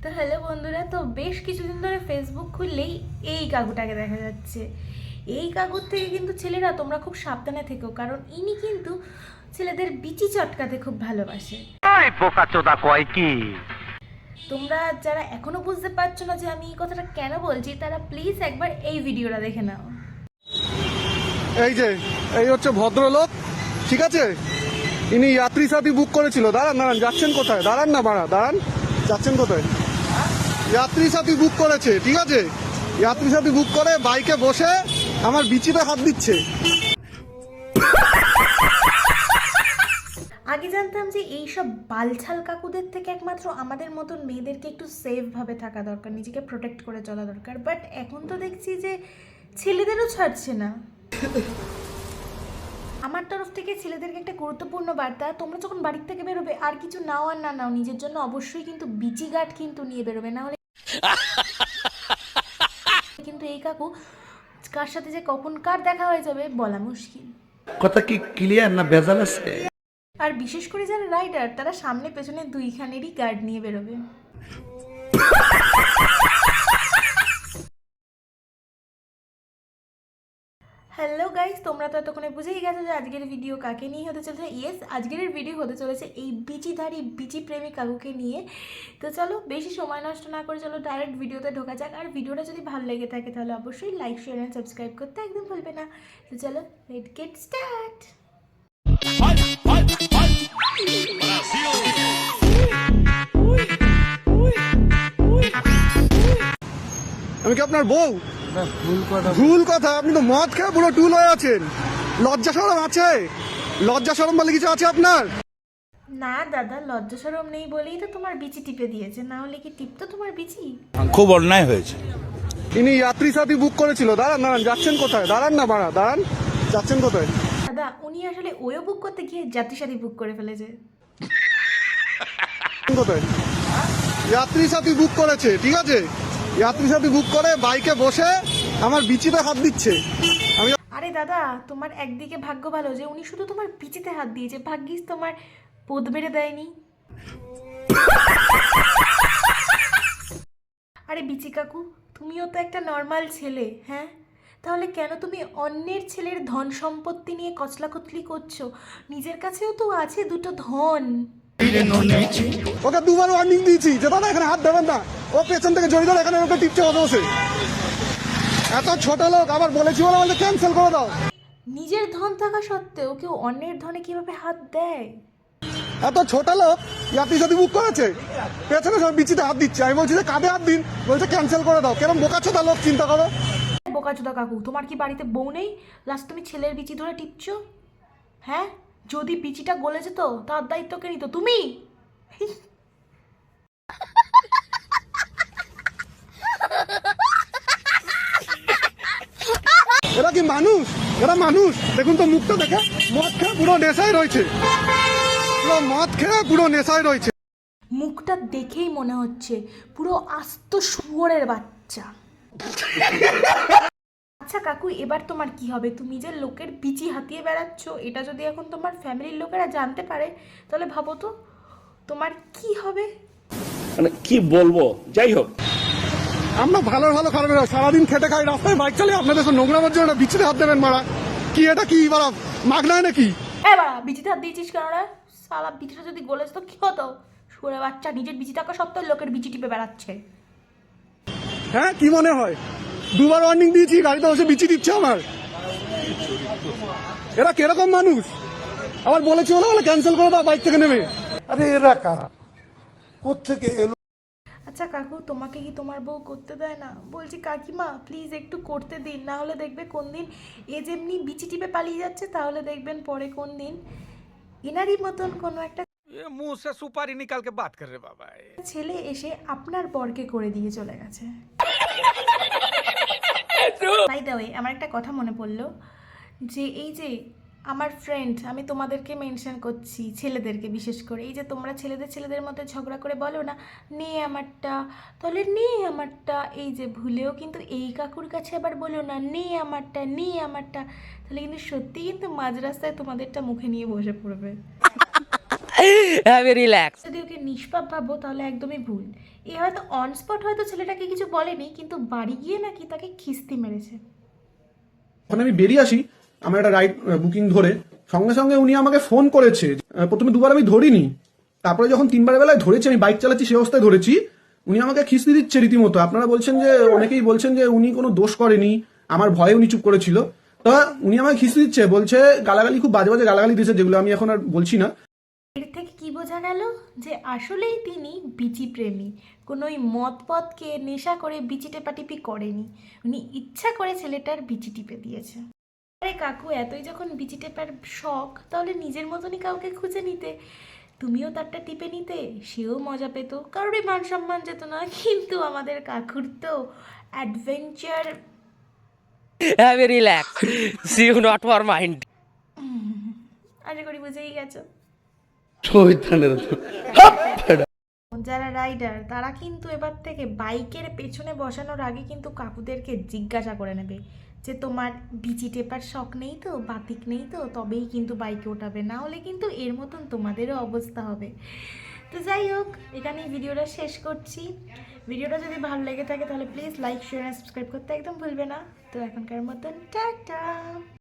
তো হ্যালো বন্ধুরা, তো বেশ কিছুদিন ধরে ফেসবুক খুললেই এই কাকুটাকে দেখা যাচ্ছে। এই কাকুর থেকে কিন্তু ছেলেরা তোমরা খুব সাবধানে থেকো, কারণ ইনি কিন্তু ছেলেদের বিচি চটকাতে খুব ভালোবাসে। তোমরা যারা এখনো বুঝতে পারছো না যে আমি এই কথাটা কেন বলছি, তারা প্লিজ একবার এই ভিডিওটা দেখে নাও। এই হচ্ছে ভদ্রলোক, ঠিক আছে? ইনি যাত্রী সাথী বুক করেছিল। দাঁড়ান, যাচ্ছেন কোথায়? দাঁড়ান না বাড়া, দাঁড়ান, যাচ্ছেন কোথায়? যাত্রী সাথী বুক করেছে, ঠিক আছে? যাত্রী সাথী বুক করে বাইকে বসে আমার বিচিতে হাত দিচ্ছে। আগে জানতাম যে এইসব বালছাল কাকুদের থেকে একমাত্র আমাদের মতন মেয়েদেরকে একটু সেফ ভাবে থাকা দরকার, নিজেকে প্রোটেক্ট করে চলা দরকার, বাট এখন তো দেখছি যে ছেলেদেরও ছাড়ছে না। আমার তরফ থেকে ছেলেদেরকে একটা গুরুত্বপূর্ণ বার্তা, তোমরা যখন বাড়ির থেকে বেরোবে আর কিছু নাও আর না নাও, নিজের জন্য অবশ্যই কিন্তু বিচি গার্ড কিন্তু নিয়ে বেরোবে, না হলে কিন্তু এই কাকু কার সাথে যে কখন কার দেখা হয়ে যাবে বলা মুশকিল। কথা কি ক্লিয়ার না ভেজাল আছে? আর বিশেষ করে যারা রাইডার, তারা সামনে পেছনে দুইখানেরই গার্ড নিয়ে বেরোবে। হ্যালো গাইস, তোমরা তো এতক্ষণে বুঝেই গেছো যে আজকের ভিডিও কাকে নিয়ে হতে চলেছে। ইয়েস, আজকের ভিডিও হতে চলেছে এই বিচিধারী বিচি প্রেমী কাকুকে নিয়ে। তো চলো বেশি সময় নষ্ট না করে চলো ডাইরেক্ট ভিডিওতে ঢোকা যাক। আর ভিডিওটা যদি ভালো লেগে থাকে তাহলে অবশ্যই লাইক, শেয়ার অ্যান্ড সাবস্ক্রাইব করতে একদম ভুলবে না। তো চলো লেট গেট স্টার্ট। আমি কি আপনার বউ? ভুল কথা। আপনি তো মদ খেয়ে পুরো টুল হয়ে আছেন। লজ্জা শরম আছে? লজ্জা শরম বলে কিছু আছে আপনার? না দাদা, লজ্জা শরম নেই বলেই তো তোমার বিচি টিপে দিয়েছে, না হলে কি টিপতো তোমার বিচি? খুব অন্যায় হয়েছে। ইনি যাত্রী সাথী বুক করেছিল। দাঁড়ান, যাচ্ছেন কোথায়? দাঁড়ান না বাড়া, দাঁড়ান, যাচ্ছেন কোথায়? দাদা, উনি আসলে ওয়ো বুক করতে গিয়ে যাত্রী সাথী বুক করে ফেলেছে। কোথায়? যাত্রী সাথী বুক করেছে, ঠিক আছে? যাত্রী সাথী বুক করে বাইকে বসে আমার বিচিতে হাত দিচ্ছে। আরে দাদা, তোমার একদিকে ভাগ্য ভালো যে উনি শুধু তোমার বিচিতে হাত দিয়েছে, ভাগ্যিস তোমার পোদ বেড়ে দেয়নি। আরে বিচি কাকু, তুমিও তো একটা নর্মাল ছেলে, হ্যাঁ? তাহলে কেন তুমি অন্যের ছেলের ধন সম্পত্তি নিয়ে কচলাকচলি করছো? নিজের কাছেও তো আছে দুটো ধন। ওকে দুবার ওয়ার্নিং দিয়েছি যে দাদা এখানে হাত দেবেন না। ও পেছন থেকে জড়িয়ে ধরে এখানে ওকে টিপছে বসে। এত ছোট লোক, আবার বলেছি বলে আমাকে ক্যান্সেল করে দাও। নিজের ধন থাকা সত্ত্বেও কেউ অন্যের ধনে কিভাবে হাত দেয়? এত ছোট লোক যাত্রী সাথী বুক করেছে, পেছনে সব বিচিতে হাত দিচ্ছে। আমি বলছি যে কাঁধে হাত দিন, বলছে ক্যান্সেল করে দাও। কেরম বোকাচোদা লোক, চিন্তা করো। বোকাচোদা কাকু, তোমার কি বাড়িতে বউ নেই? লাস্ট তুমি ছেলের বিচি ধরে টিপছো, হ্যাঁ? যদি বিচিটা গলে যেত তার দায়িত্ব কে নিত? তুমি। এরা কি মানুষ? এরা মানুষ? দেখুন তো মুখটা দেখে, মদ খেয়ে পুরো নেশায় রয়েছে, মদ খেয়ে পুরো নেশায় রয়েছে। মুখটা দেখেই মনে হচ্ছে পুরো আস্ত শুয়োরের বাচ্চা। আচ্ছা কাকু, এবার তোমার কি হবে? তুমি যে লোকের বিচি হাতিয়ে বেড়াচ্ছ, এটা যদি এখন তোমার ফ্যামিলির লোকেরা জানতে পারে তাহলে ভাবো তো তোমার কি হবে। মানে কি বলবো, যাই হোক। আমরা ভালো ভালো খারাপ সারাদিন খেটে খাই, রাস্তায় বাইক চালিয়ে আপনাদের নোংরামের জন্য বিচিতে হাত দেবেন মারা? কি এটা কি বাড়া মাগনায় নাকি? হ্যাঁ বা, বিচিতে হাত দিয়েছিস কেন রে? সালা বিচিটা যদি গলে যেত কি হতো? শুয়োরের বাচ্চা নিজের বিচি থাকা সত্ত্বেও লোকের বিচি টিপে বেড়াচ্ছে। হ্যাঁ, কি মনে হয়? দুবার ওয়ার্নিং দিয়েছি, গাড়িতে বসে বিচি দিচ্ছে আমার। এরা কিরকম মানুষ? আবার বলেছি বলে ক্যান্সেল করে দাও বাইক থেকে নেমে। আরে এরা কারা, কোত্থেকে এলো? আচ্ছা কাকু, তোমাকে কি তোমার বউ করতে দেয় না? বলছি কাকিমা প্লিজ একটু করতে দিন, না হলে দেখবে কোন দিন এ যেমনি বিচি টিপে পালিয়ে যাচ্ছে, তাহলে দেখবেন পরে কোন দিন এনারই মতন কোনো একটা मुंह से सुपारी निकाल के बात कर रहे बाबा। ছেলে এসে আপনার বরকে করে দিয়ে চলে গেছে। বাই দ্য ওয়ে, আমার একটা কথা মনে পড়লো যে এই যে আমার ফ্রেন্ড, আমি তোমাদেরকে মেনশন করছি, ছেলেদেরকে বিশেষ করে, এই যে তোমরা ছেলেদের মধ্যে ঝগড়া করে বলো না নে আমারটা, তাহলে নে আমারটা, এই যে ভুলেও কিন্তু এই কাকুর কাছে আবার বলো না নে আমারটা, নে আমারটা, তাহলে কিন্তু সত্যিই কিন্তু মাঝ রাস্তায় তোমাদেরটা মুখে নিয়ে বসে পড়বে। যদি ওকে নিষ্পাপ ভাবো তাহলে একদমই ভুল। এ হয়তো অন স্পট হয়তো ছেলেটাকে কিছু বলেনি, কিন্তু বাড়ি গিয়ে নাকি তাকে খিস্তি মেরেছে। ওখানে আমি বেরিয়ে আসি আমার একটা রাইড বুকিং ধরে, সঙ্গে সঙ্গে উনি আমাকে ফোন করেছে। প্রথমে দুবার আমি ধরিনি, তারপরে যখন 3বার বেলায় ধরেছি, আমি বাইক চালাচ্ছি সে অবস্থায় ধরেছি, উনি আমাকে খিস্তি দিচ্ছে রীতিমতো। আপনারা বলছেন যে, অনেকেই বলছেন যে উনি কোনো দোষ করেনি, আমার ভয়ে উনি চুপ করেছিল। তা উনি আমাকে খিস্তি দিচ্ছে, বলছে গালাগালি, খুব বাজে বাজে গালাগালি দিয়েছে, যেগুলো আমি এখন আর বলছি না। এর থেকে কি বোঝা গেল যে আসলেই তিনি বিচি প্রেমী, কোনো ওই মদ পদকে নেশা করে বিচি টেপাটিপি করেনি, উনি ইচ্ছা করে ছেলেটার বিচি টিপে দিয়েছে। আরে কাকু, এতই যখন বিচি টেপার শখ, তাহলে নিজের মতনই কাউকে খুঁজে নিতে, তুমিও তারটা টিপে নিতে, সেও মজা পেত, কারোরই মান সম্মান যেত না। কিন্তু আমাদের কাকুর তো adventure, Have a relax. See you not for mind. আশা করি বুঝেই গেছো। শয়তানের যারা রাইডার তারা কিন্তু এবার থেকে বাইকের পেছনে বসানোর আগে কিন্তু কাকুদেরকে জিজ্ঞাসা করে নেবে যে তোমার বিচি টেপার শখ নেই তো, বাতিক নেই তো, তবেই কিন্তু বাইকে ওঠাবে, না হলে কিন্তু এর মতন তোমাদেরও অবস্থা হবে। তো যাই হোক, এখানেই ভিডিওটা শেষ করছি। ভিডিওটা যদি ভালো লেগে থাকে তাহলে প্লিজ লাইক, শেয়ার আর সাবস্ক্রাইব করতে একদম ভুলবে না। তো এখনকার মতন টাটা।